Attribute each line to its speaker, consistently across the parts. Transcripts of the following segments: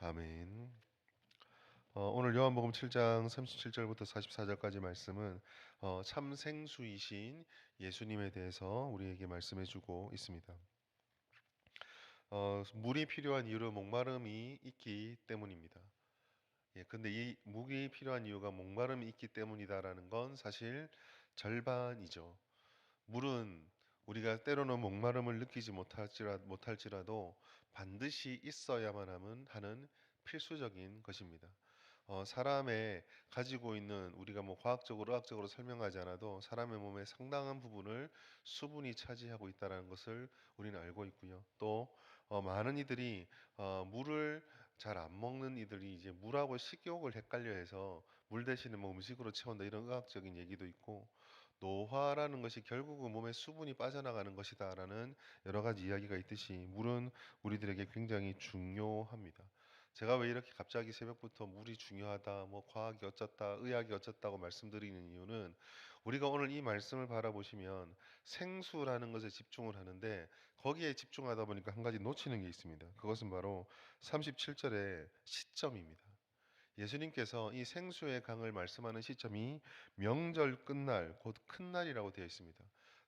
Speaker 1: 아멘. 오늘 요한복음 7장 37절부터 44절까지 말씀은 참 생수이신 예수님에 대해서 우리에게 말씀해 주고 있습니다. 물이 필요한 이유는 목마름이 있기 때문입니다. 예, 근데 이 물이 필요한 이유가 목마름이 있기 때문이다라는 건 사실 절반이죠. 물은 우리가 때로는 목마름을 느끼지 못할지라도 반드시 있어야만 하는 필수적인 것입니다. 사람의 가지고 있는 우리가 뭐 과학적으로 의학적으로 설명하지 않아도 사람의 몸의 상당한 부분을 수분이 차지하고 있다는 것을 우리는 알고 있고요. 또 많은 이들이 물을 잘 안 먹는 이들이 이제 물하고 식욕을 헷갈려 해서 물 대신에 뭐 음식으로 채운다 이런 의학적인 얘기도 있고, 노화라는 것이 결국은 몸에 수분이 빠져나가는 것이다라는 여러 가지 이야기가 있듯이 물은 우리들에게 굉장히 중요합니다. 제가 왜 이렇게 갑자기 새벽부터 물이 중요하다, 뭐 과학이 어쩌다, 의학이 어쩌다고 말씀드리는 이유는, 우리가 오늘 이 말씀을 바라보시면 생수라는 것에 집중을 하는데 거기에 집중하다 보니까 한 가지 놓치는 게 있습니다. 그것은 바로 37절의 시점입니다. 예수님께서 이 생수의 강을 말씀하는 시점이 명절 끝날, 곧 큰 날이라고 되어 있습니다.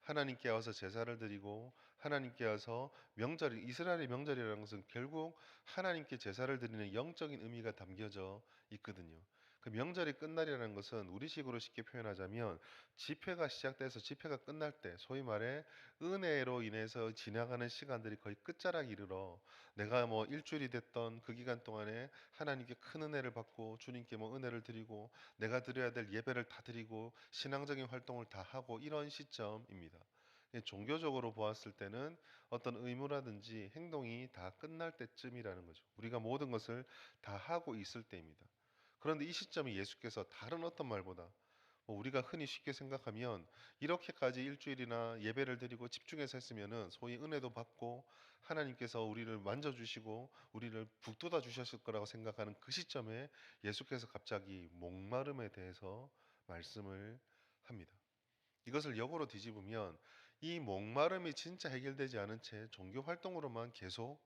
Speaker 1: 하나님께 와서 제사를 드리고 하나님께 와서 명절, 이스라엘의 명절이라는 것은 결국 하나님께 제사를 드리는 영적인 의미가 담겨져 있거든요. 그 명절이 끝날이라는 것은 우리식으로 쉽게 표현하자면 집회가 시작돼서 집회가 끝날 때, 소위 말해 은혜로 인해서 지나가는 시간들이 거의 끝자락에 이르러 내가 뭐 일주일이 됐던 그 기간 동안에 하나님께 큰 은혜를 받고 주님께 뭐 은혜를 드리고 내가 드려야 될 예배를 다 드리고 신앙적인 활동을 다 하고 이런 시점입니다. 종교적으로 보았을 때는 어떤 의무라든지 행동이 다 끝날 때쯤이라는 거죠. 우리가 모든 것을 다 하고 있을 때입니다. 그런데 이 시점이 예수께서 다른 어떤 말보다, 우리가 흔히 쉽게 생각하면 이렇게까지 일주일이나 예배를 드리고 집중해서 했으면은 소위 은혜도 받고 하나님께서 우리를 만져주시고 우리를 북돋아 주셨을 거라고 생각하는 그 시점에 예수께서 갑자기 목마름에 대해서 말씀을 합니다. 이것을 역으로 뒤집으면 이 목마름이 진짜 해결되지 않은 채 종교 활동으로만 계속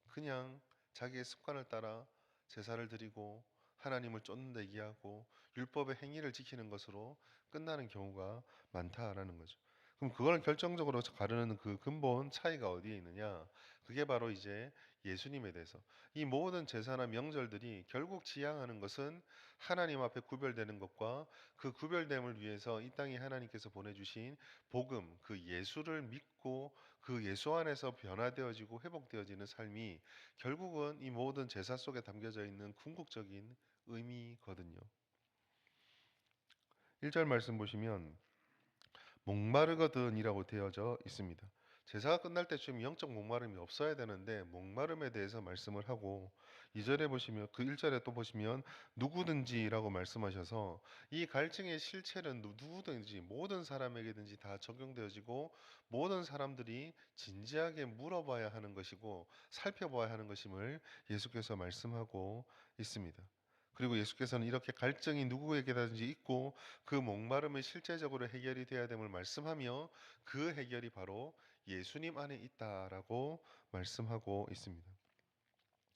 Speaker 1: 그냥 자기의 습관을 따라 제사를 드리고 하나님을 쫓는다 얘기하고 율법의 행위를 지키는 것으로 끝나는 경우가 많다라는 거죠. 그럼 그걸 결정적으로 가르는 그 근본 차이가 어디에 있느냐? 그게 바로 이제 예수님에 대해서, 이 모든 제사나 명절들이 결국 지향하는 것은 하나님 앞에 구별되는 것과 그 구별됨을 위해서 이 땅에 하나님께서 보내주신 복음, 그 예수를 믿고 그 예수 안에서 변화되어지고 회복되어지는 삶이 결국은 이 모든 제사 속에 담겨져 있는 궁극적인 의미거든요. 1절 말씀 보시면 목마르거든이라고 되어져 있습니다. 제사가 끝날 때쯤 영적 목마름이 없어야 되는데 목마름에 대해서 말씀을 하고, 2절에 보시면 그 1절에 또 보시면 누구든지라고 말씀하셔서 이 갈증의 실체는 누구든지 모든 사람에게든지 다 적용되어지고 모든 사람들이 진지하게 물어봐야 하는 것이고 살펴봐야 하는 것임을 예수께서 말씀하고 있습니다. 그리고 예수께서는 이렇게 갈증이 누구에게든지 있고 그 목마름이 실제적으로 해결이 돼야 됨을 말씀하며 그 해결이 바로 예수님 안에 있다라고 말씀하고 있습니다.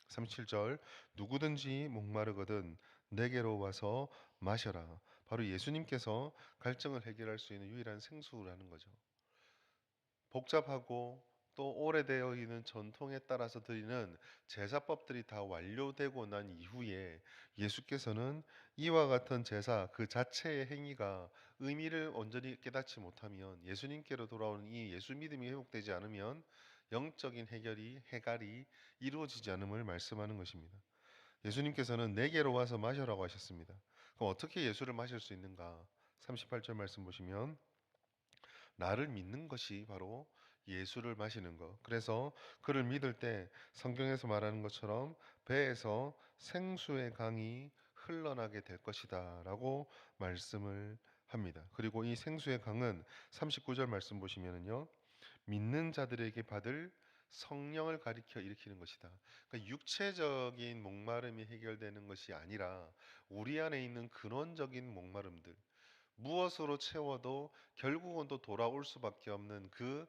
Speaker 1: 37절 누구든지 목마르거든 내게로 와서 마셔라. 바로 예수님께서 갈증을 해결할 수 있는 유일한 생수라는 거죠. 복잡하고 또 오래되어 있는 전통에 따라서 드리는 제사법들이 다 완료되고 난 이후에 예수께서는 이와 같은 제사 그 자체의 행위가 의미를 온전히 깨닫지 못하면, 예수님께로 돌아오는 이 예수 믿음이 회복되지 않으면 영적인 해갈이 이루어지지 않음을 말씀하는 것입니다. 예수님께서는 내게로 와서 마셔라고 하셨습니다. 그럼 어떻게 예수를 마실 수 있는가? 38절 말씀 보시면 나를 믿는 것이 바로 예수를 마시는 것. 그래서 그를 믿을 때 성경에서 말하는 것처럼 배에서 생수의 강이 흘러나게 될 것이다 라고 말씀을 합니다. 그리고 이 생수의 강은 39절 말씀 보시면은요, 믿는 자들에게 받을 성령을 가리켜 일으키는 것이다. 그러니까 육체적인 목마름이 해결되는 것이 아니라 우리 안에 있는 근원적인 목마름들, 무엇으로 채워도 결국은 또 돌아올 수밖에 없는 그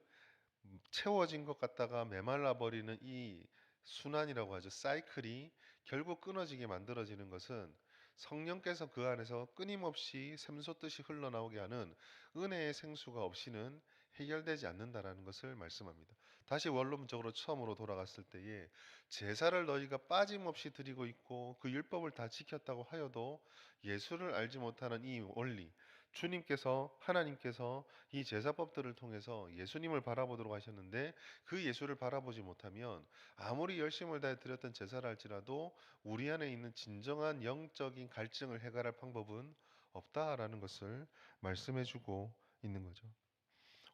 Speaker 1: 채워진 것 같다가 메말라 버리는 이 순환이라고 하죠. 사이클이 결국 끊어지게 만들어지는 것은 성령께서 그 안에서 끊임없이 샘솟듯이 흘러나오게 하는 은혜의 생수가 없이는 해결되지 않는다라는 것을 말씀합니다. 다시 원론적으로 처음으로 돌아갔을 때에 제사를 너희가 빠짐없이 드리고 있고 그 율법을 다 지켰다고 하여도 예수를 알지 못하는 이 원리, 주님께서 하나님께서 이 제사법들을 통해서 예수님을 바라보도록 하셨는데 그 예수를 바라보지 못하면 아무리 열심을 다해 드렸던 제사를 할지라도 우리 안에 있는 진정한 영적인 갈증을 해결할 방법은 없다라는 것을 말씀해 주고 있는 거죠.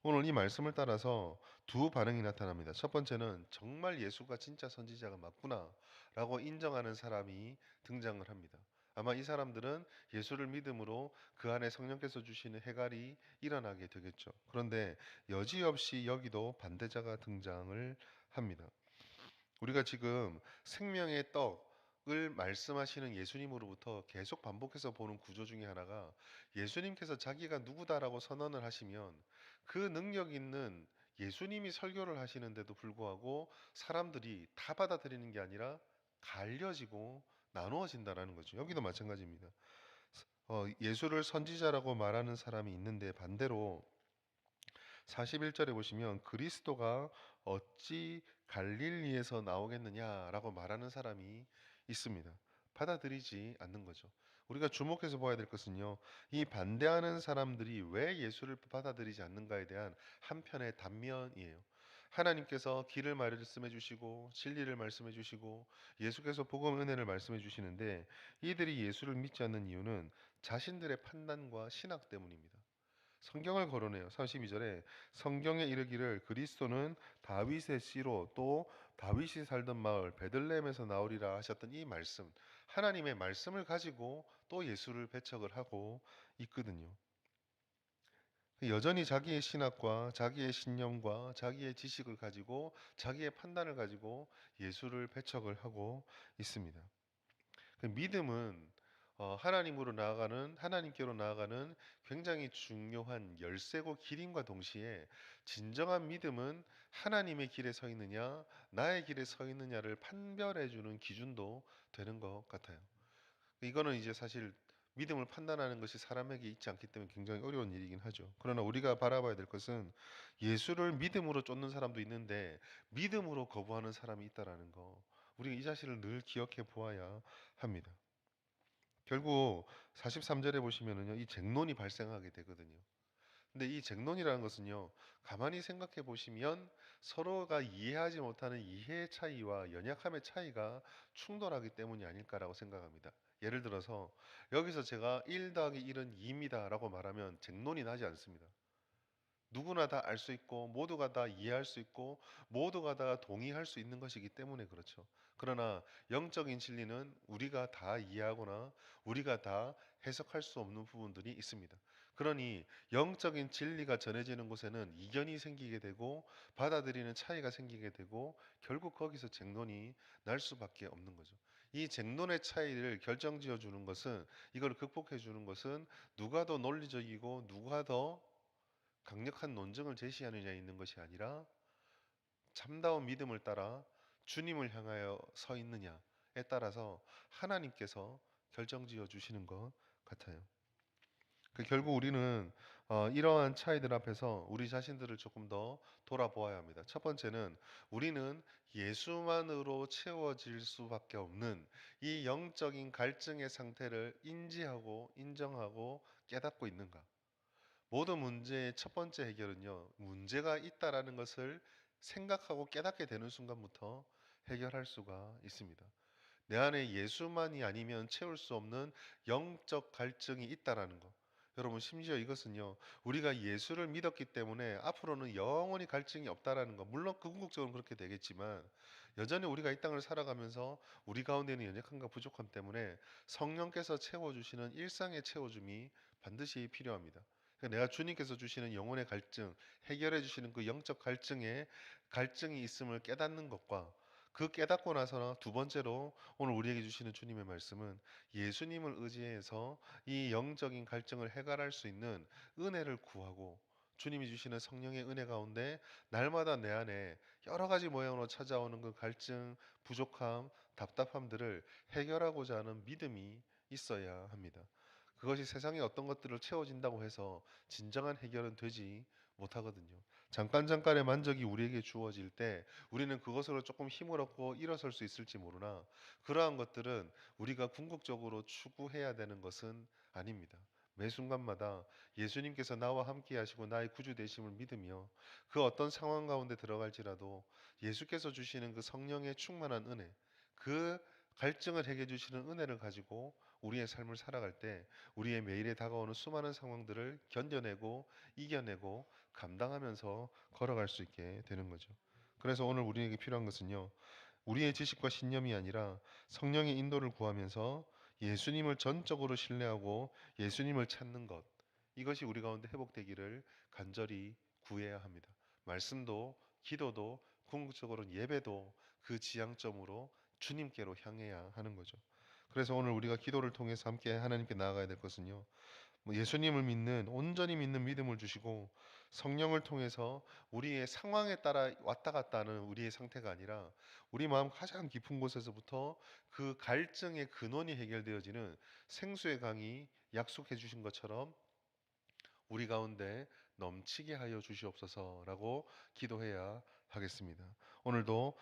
Speaker 1: 오늘 이 말씀을 따라서 두 반응이 나타납니다. 첫 번째는 정말 예수가 진짜 선지자가 맞구나라고 인정하는 사람이 등장을 합니다. 아마 이 사람들은 예수를 믿음으로 그 안에 성령께서 주시는 해갈이 일어나게 되겠죠. 그런데 여지없이 여기도 반대자가 등장을 합니다. 우리가 지금 생명의 떡을 말씀하시는 예수님으로부터 계속 반복해서 보는 구조 중에 하나가 예수님께서 자기가 누구다라고 선언을 하시면 그 능력 있는 예수님이 설교를 하시는데도 불구하고 사람들이 다 받아들이는 게 아니라 갈려지고 나누어진다라는 거죠. 여기도 마찬가지입니다. 예수를 선지자라고 말하는 사람이 있는데 반대로 41절에 보시면 그리스도가 어찌 갈릴리에서 나오겠느냐라고 말하는 사람이 있습니다. 받아들이지 않는 거죠. 우리가 주목해서 봐야 될 것은요. 이 반대하는 사람들이 왜 예수를 받아들이지 않는가에 대한 한편의 단면이에요. 하나님께서 길을 말씀해 주시고 진리를 말씀해 주시고 예수께서 복음 은혜를 말씀해 주시는데 이들이 예수를 믿지 않는 이유는 자신들의 판단과 신학 때문입니다. 성경을 거론해요. 32절에 성경에 이르기를 그리스도는 다윗의 씨로 또 다윗이 살던 마을 베들레헴에서 나오리라 하셨던 이 말씀, 하나님의 말씀을 가지고 또 예수를 배척을 하고 있거든요. 여전히 자기의 신학과 자기의 신념과 자기의 지식을 가지고 자기의 판단을 가지고 예수를 배척을 하고 있습니다. 그 믿음은 하나님으로 나아가는 하나님께로 나아가는 굉장히 중요한 열쇠고 길임과 동시에 진정한 믿음은 하나님의 길에 서 있느냐 나의 길에 서 있느냐를 판별해 주는 기준도 되는 것 같아요. 이거는 이제 사실 믿음을 판단하는 것이 사람에게 있지 않기 때문에 굉장히 어려운 일이긴 하죠. 그러나 우리가 바라봐야 될 것은 예수를 믿음으로 쫓는 사람도 있는데 믿음으로 거부하는 사람이 있다라는 거. 우리가 이 사실을 늘 기억해 보아야 합니다. 결국 43절에 보시면은요, 이 쟁론이 발생하게 되거든요. 근데 이 쟁론이라는 것은요, 가만히 생각해 보시면 서로가 이해하지 못하는 이해의 차이와 연약함의 차이가 충돌하기 때문이 아닐까라고 생각합니다. 예를 들어서 여기서 제가 1 더하기 1은 2입니다라고 말하면 쟁론이 나지 않습니다. 누구나 다 알 수 있고 모두가 다 이해할 수 있고 모두가 다 동의할 수 있는 것이기 때문에 그렇죠. 그러나 영적인 진리는 우리가 다 이해하거나 우리가 다 해석할 수 없는 부분들이 있습니다. 그러니 영적인 진리가 전해지는 곳에는 이견이 생기게 되고 받아들이는 차이가 생기게 되고 결국 거기서 쟁론이 날 수밖에 없는 거죠. 이 쟁론의 차이를 결정지어 주는 것은 이걸 극복해 주는 것은 누가 더 논리적이고 누가 더 강력한 논증을 제시하느냐에 있는 것이 아니라 참다운 믿음을 따라 주님을 향하여 서 있느냐에 따라서 하나님께서 결정지어 주시는 것 같아요. 결국 우리는 이러한 차이들 앞에서 우리 자신들을 조금 더 돌아보아야 합니다. 첫 번째는 우리는 예수만으로 채워질 수밖에 없는 이 영적인 갈증의 상태를 인지하고 인정하고 깨닫고 있는가? 모든 문제의 첫 번째 해결은요, 문제가 있다라는 것을 생각하고 깨닫게 되는 순간부터 해결할 수가 있습니다. 내 안에 예수만이 아니면 채울 수 없는 영적 갈증이 있다라는 것. 여러분, 심지어 이것은요, 우리가 예수를 믿었기 때문에 앞으로는 영원히 갈증이 없다라는 것. 물론 그 궁극적으로는 그렇게 되겠지만, 여전히 우리가 이 땅을 살아가면서 우리 가운데는 연약함과 부족함 때문에 성령께서 채워주시는 일상의 채워줌이 반드시 필요합니다. 그러니까 내가 주님께서 주시는 영혼의 갈증, 해결해 주시는 그 영적 갈증에 갈증이 있음을 깨닫는 것과 그 깨닫고 나서 두 번째로 오늘 우리에게 주시는 주님의 말씀은 예수님을 의지해서 이 영적인 갈증을 해결할 수 있는 은혜를 구하고 주님이 주시는 성령의 은혜 가운데 날마다 내 안에 여러 가지 모양으로 찾아오는 그 갈증, 부족함, 답답함들을 해결하고자 하는 믿음이 있어야 합니다. 그것이 세상의 어떤 것들을 채워진다고 해서 진정한 해결은 되지 못하거든요. 잠깐의 만족이 우리에게 주어질 때 우리는 그것으로 조금 힘을 얻고 일어설 수 있을지 모르나 그러한 것들은 우리가 궁극적으로 추구해야 되는 것은 아닙니다. 매 순간마다 예수님께서 나와 함께 하시고 나의 구주 되심을 믿으며 그 어떤 상황 가운데 들어갈지라도 예수께서 주시는 그 성령의 충만한 은혜, 그 갈증을 해결해 주시는 은혜를 가지고 우리의 삶을 살아갈 때 우리의 매일에 다가오는 수많은 상황들을 견뎌내고 이겨내고 감당하면서 걸어갈 수 있게 되는 거죠. 그래서 오늘 우리에게 필요한 것은요. 우리의 지식과 신념이 아니라 성령의 인도를 구하면서 예수님을 전적으로 신뢰하고 예수님을 찾는 것. 이것이 우리 가운데 회복되기를 간절히 구해야 합니다. 말씀도 기도도 궁극적으로는 예배도 그 지향점으로 주님께로 향해야 하는 거죠. 그래서 오늘 우리가 기도를 통해서 함께 하나님께 나아가야 될 것은요. 예수님을 믿는 온전히 믿는 믿음을 주시고 성령을 통해서 우리의 상황에 따라 왔다 갔다 하는 우리의 상태가 아니라 우리 마음 가장 깊은 곳에서부터 그 갈증의 근원이 해결되어지는 생수의 강이 약속해 주신 것처럼 우리 가운데 넘치게 하여 주시옵소서라고 기도해야 하겠습니다. 오늘도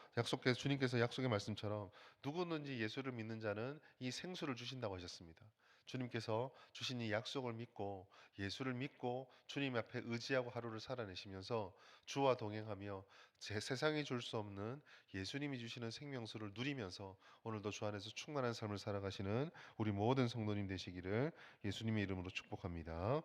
Speaker 1: 주님께서 약속의 말씀처럼 누구든지 예수를 믿는 자는 이 생수를 주신다고 하셨습니다. 주님께서 주신 이 약속을 믿고 예수를 믿고 주님 앞에 의지하고 하루를 살아내시면서 주와 동행하며 제 세상이 줄 수 없는 예수님이 주시는 생명수를 누리면서 오늘도 주 안에서 충만한 삶을 살아가시는 우리 모든 성도님 되시기를 예수님의 이름으로 축복합니다.